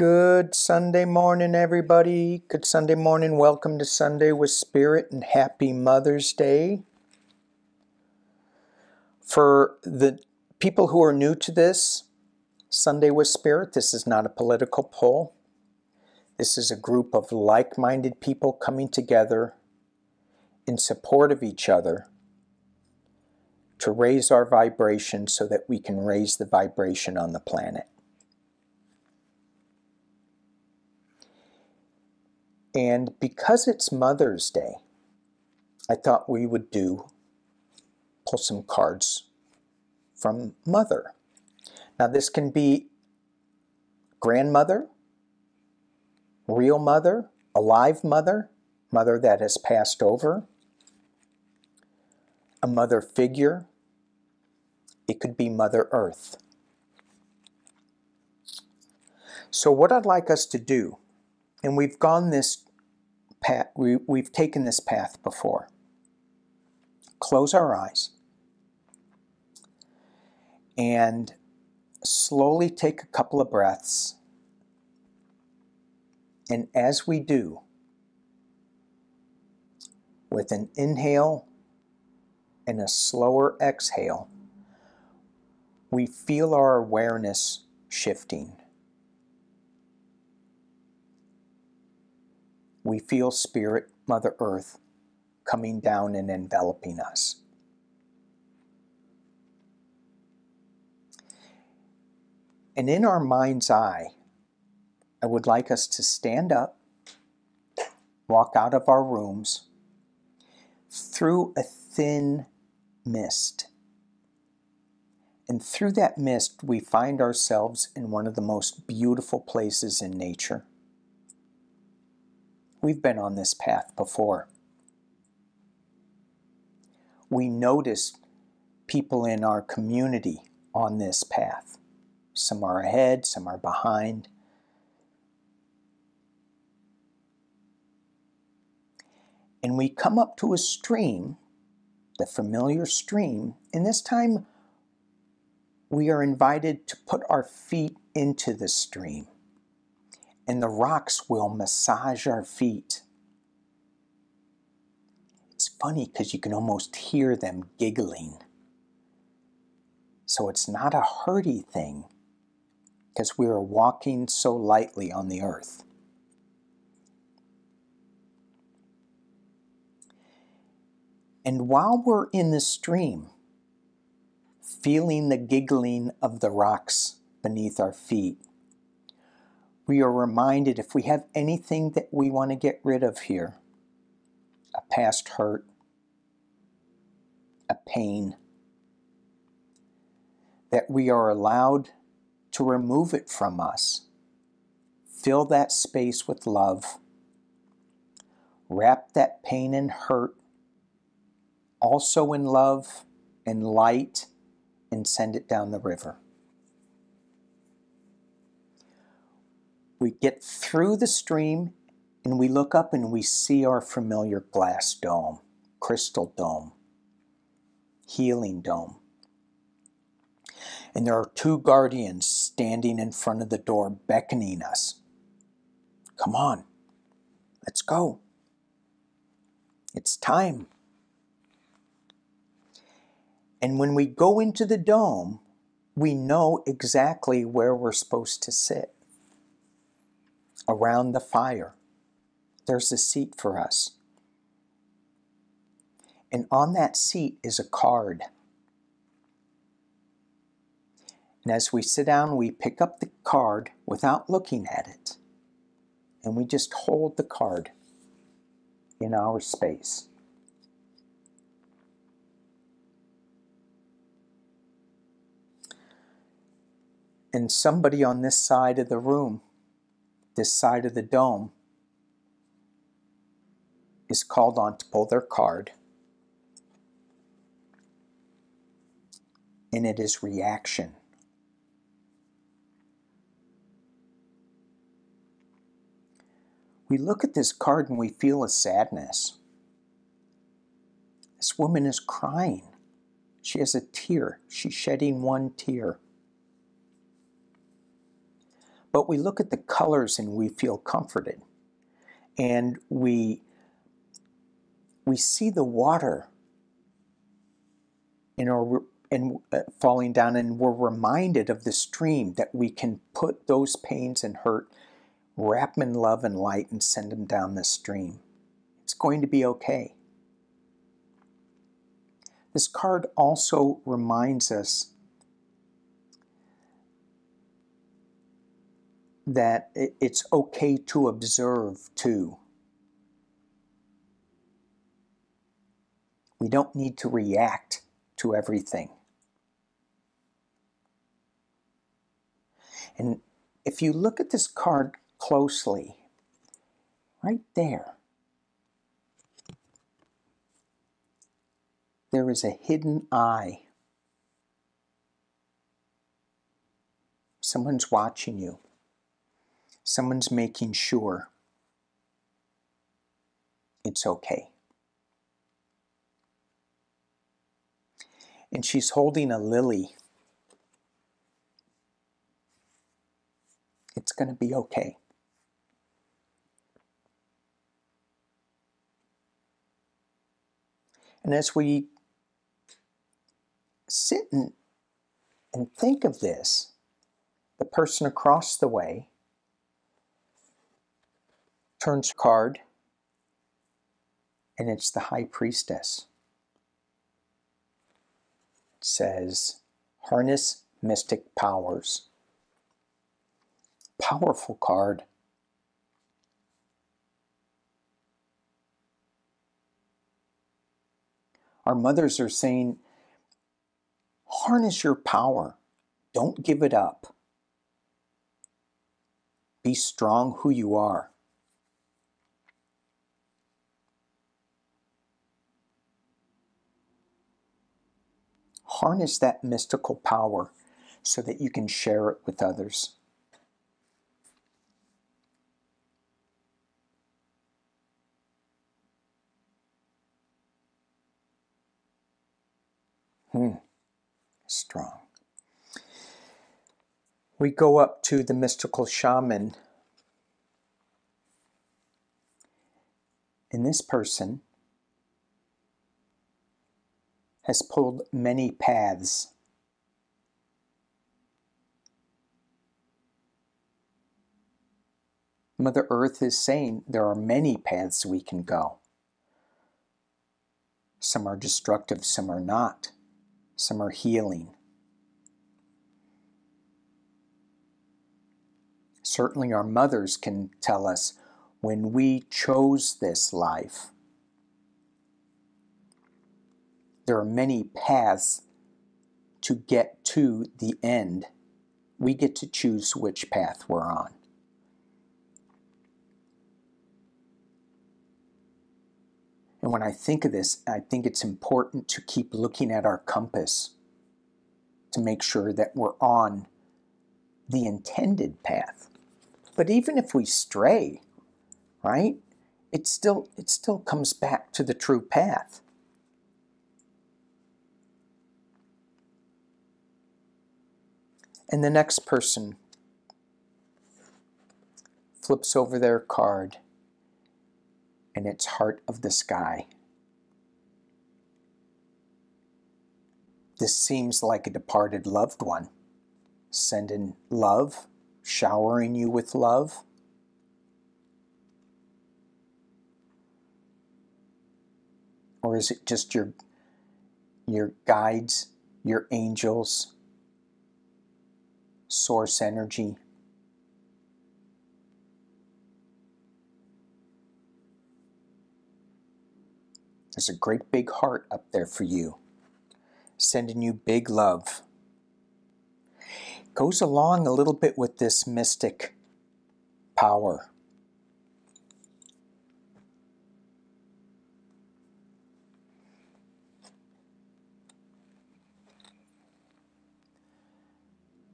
Good Sunday morning, everybody. Good Sunday morning. Welcome to Sunday with Spirit and happy Mother's Day. For the people who are new to this, Sunday with Spirit, this is not a political poll. This is a group of like-minded people coming together in support of each other to raise our vibration so that we can raise the vibration on the planet. And because it's Mother's Day, I thought we would pull some cards from Mother. Now this can be grandmother, real mother, alive mother, mother that has passed over, a mother figure. It could be Mother Earth. So what I'd like us to do, and we've gone this path, we've taken this path before. Close our eyes and slowly take a couple of breaths. And as we do, with an inhale and a slower exhale, we feel our awareness shifting. We feel Spirit, Mother Earth, coming down and enveloping us. And in our mind's eye, I would like us to stand up, walk out of our rooms, through a thin mist. And through that mist, we find ourselves in one of the most beautiful places in nature. We've been on this path before. We notice people in our community on this path. Some are ahead, some are behind. And we come up to a stream, the familiar stream, and this time we are invited to put our feet into the stream. And the rocks will massage our feet. It's funny because you can almost hear them giggling. So it's not a hurty thing because we are walking so lightly on the earth. And while we're in the stream, feeling the giggling of the rocks beneath our feet, we are reminded if we have anything that we want to get rid of here, a past hurt, a pain, that we are allowed to remove it from us. Fill that space with love. Wrap that pain and hurt also in love and light and send it down the river. We get through the stream and we look up and we see our familiar glass dome, crystal dome, healing dome. And there are two guardians standing in front of the door beckoning us. Come on, let's go. It's time. And when we go into the dome, we know exactly where we're supposed to sit. Around the fire. There's a seat for us. And on that seat is a card. And as we sit down, we pick up the card without looking at it. And we just hold the card in our space. And somebody on this side of the room, this side of the dome, is called on to pull their card. And it is reaction. We look at this card and we feel a sadness. This woman is crying. She has a tear. She's shedding one tear. But we look at the colors and we feel comforted. And we see the water falling down, and we're reminded of the stream, that we can put those pains and hurt, wrap them in love and light, and send them down the stream. It's going to be okay. This card also reminds us that it's okay to observe too. We don't need to react to everything. And if you look at this card closely, right there is a hidden eye. Someone's watching you. Someone's making sure it's okay. And she's holding a lily. It's going to be okay. And as we sit and think of this, the person across the way turns a card, and it's the High Priestess. It says, harness mystic powers. Powerful card. Our mothers are saying, harness your power. Don't give it up. Be strong who you are. Harness that mystical power so that you can share it with others. Strong. We go up to the mystical shaman. And this person has pulled many paths. Mother Earth is saying there are many paths we can go. Some are destructive, some are not. Some are healing. Certainly our mothers can tell us, when we chose this life, there are many paths to get to the end. We get to choose which path we're on. And when I think of this, I think it's important to keep looking at our compass to make sure that we're on the intended path. But even if we stray, right, it still comes back to the true path. And the next person flips over their card, and it's Heart of the Sky. This seems like a departed loved one, sending love, showering you with love. Or is it just your guides, your angels, source energy? There's a great big heart up there for you, sending you big love. Goes along a little bit with this mystic power.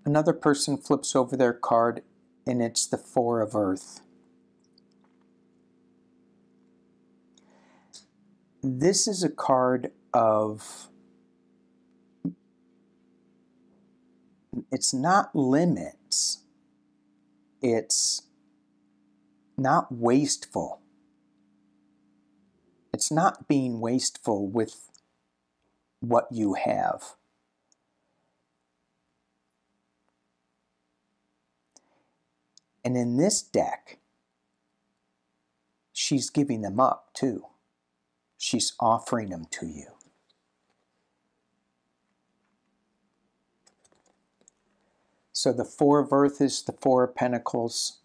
Another person flips over their card, and it's the Four of Earth. This is a card of, it's not limits, it's not wasteful. It's not being wasteful with what you have. And in this deck, she's giving them up too. She's offering them to you. So the Four of Earth is the Four of Pentacles.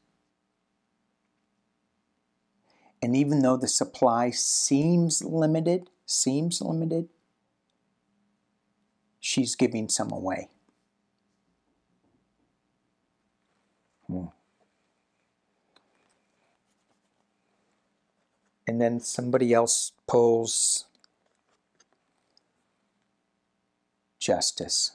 And even though the supply seems limited, she's giving some away. And then somebody else pulls Justice.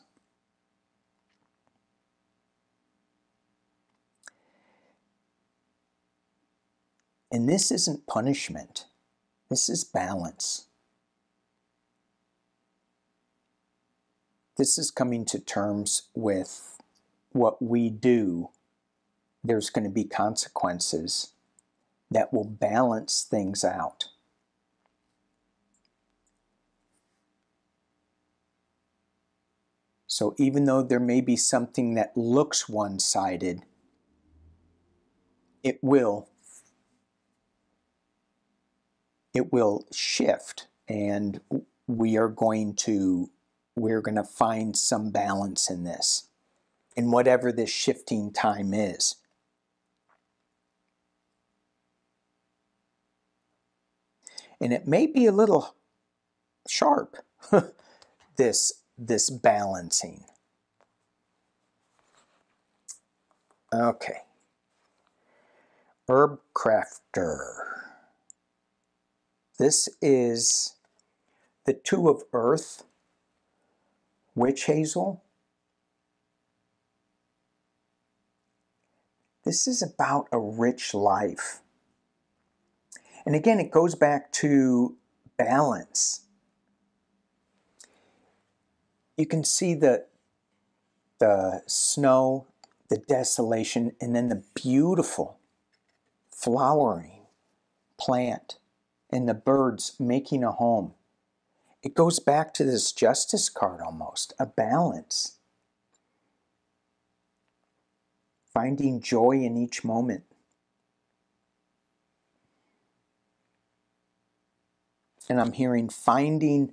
And this isn't punishment. This is balance. This is coming to terms with what we do. There's going to be consequences that will balance things out. So even though there may be something that looks one-sided, it will shift, and we're going to find some balance in this, in whatever this shifting time is. And it may be a little sharp, this balancing. Okay. Herb Crafter. This is the Two of Earth, Witch Hazel. This is about a rich life. And again, it goes back to balance. You can see the snow, the desolation, and then the beautiful flowering plant and the birds making a home. It goes back to this Justice card almost, a balance. Finding joy in each moment. And I'm hearing finding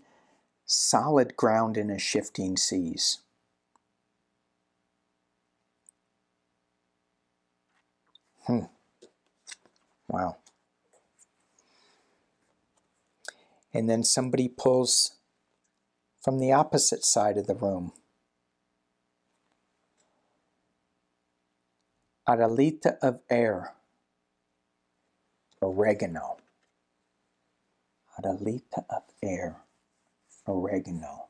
solid ground in a shifting seas. Wow. And then somebody pulls from the opposite side of the room. Adalita of Air. Oregano. Adalita of Air. Oregano.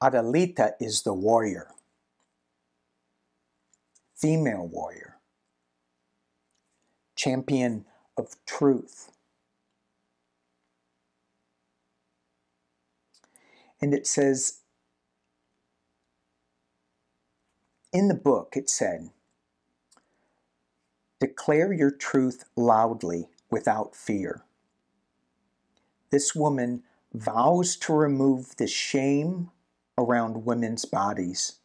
Adalita is the warrior. Female warrior. Champion of truth. And it says, in the book it said, declare your truth loudly without fear. This woman vows to remove the shame around women's bodies,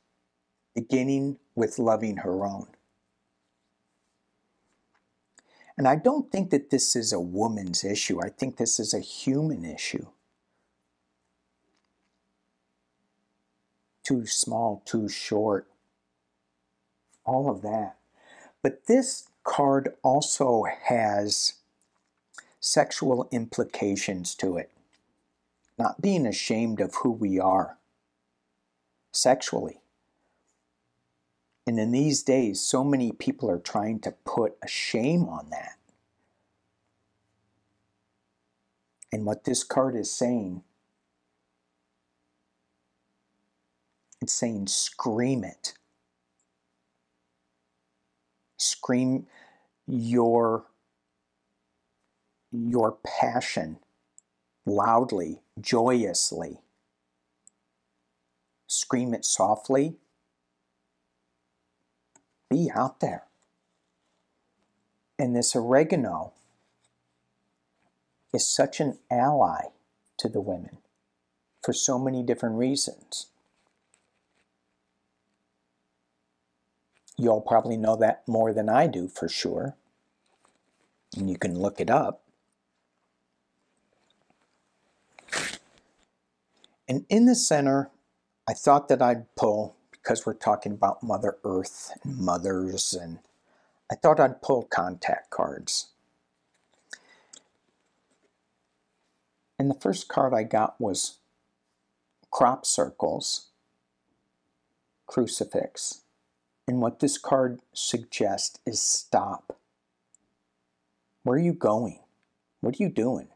beginning with loving her own. And I don't think that this is a woman's issue. I think this is a human issue. Too small, too short, all of that. But this card also has sexual implications to it. Not being ashamed of who we are sexually. And in these days, so many people are trying to put a shame on that. And what this card is saying, it's saying scream it. Scream your passion loudly, joyously. Scream it softly. be out there. And this oregano is such an ally to the women for so many different reasons. You all probably know that more than I do for sure. And you can look it up. And in the center, I thought that I'd pull, because we're talking about Mother Earth and mothers, and I thought I'd pull contact cards. And the first card I got was crop circles, crucifix. And what this card suggests is stop. Where are you going? What are you doing?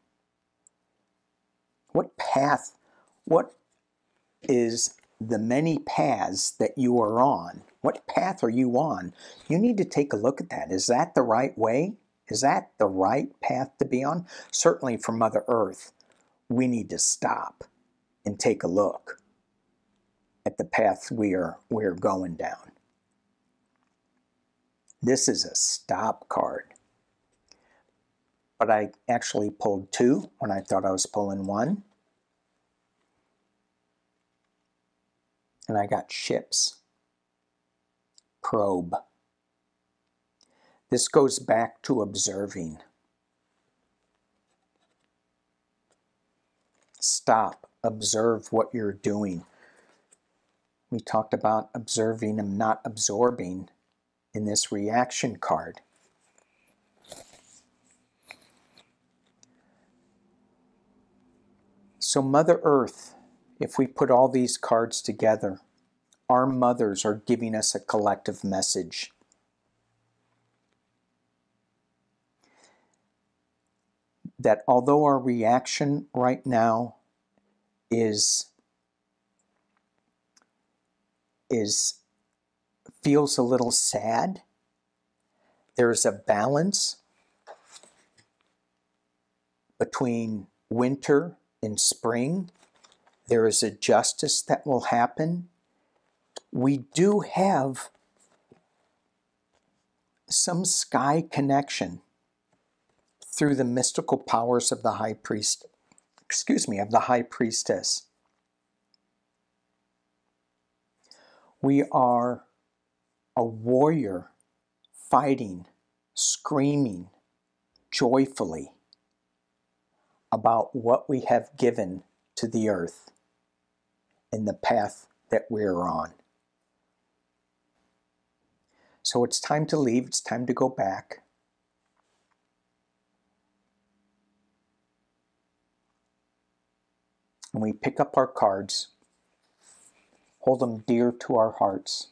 What path, what is the many paths that you are on? What path are you on? You need to take a look at that. Is that the right way? Is that the right path to be on? Certainly for Mother Earth, we need to stop and take a look at the path we're going down. This is a stop card. But I actually pulled two when I thought I was pulling one. And I got ships. Probe. This goes back to observing. Stop. Observe what you're doing. We talked about observing and not absorbing in this reaction card. So Mother Earth, if we put all these cards together, our mothers are giving us a collective message. That although our reaction right now feels a little sad, there's a balance between winter and spring. There is a justice that will happen. We do have some sky connection through the mystical powers of the high priest, of the high priestess. We are a warrior fighting, screaming joyfully about what we have given to the earth in the path that we're on. So it's time to leave, it's time to go back. And we pick up our cards, hold them dear to our hearts.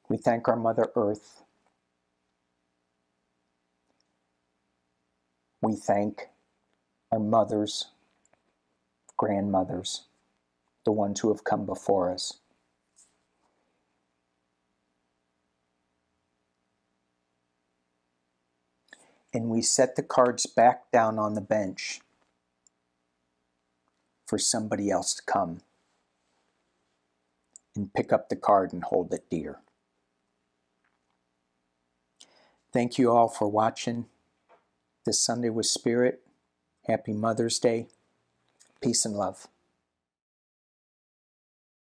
We thank our Mother Earth. We thank our mothers, grandmothers, the ones who have come before us. And we set the cards back down on the bench for somebody else to come and pick up the card and hold it dear. Thank you all for watching this Sunday with Spirit. Happy Mother's Day. Peace and love.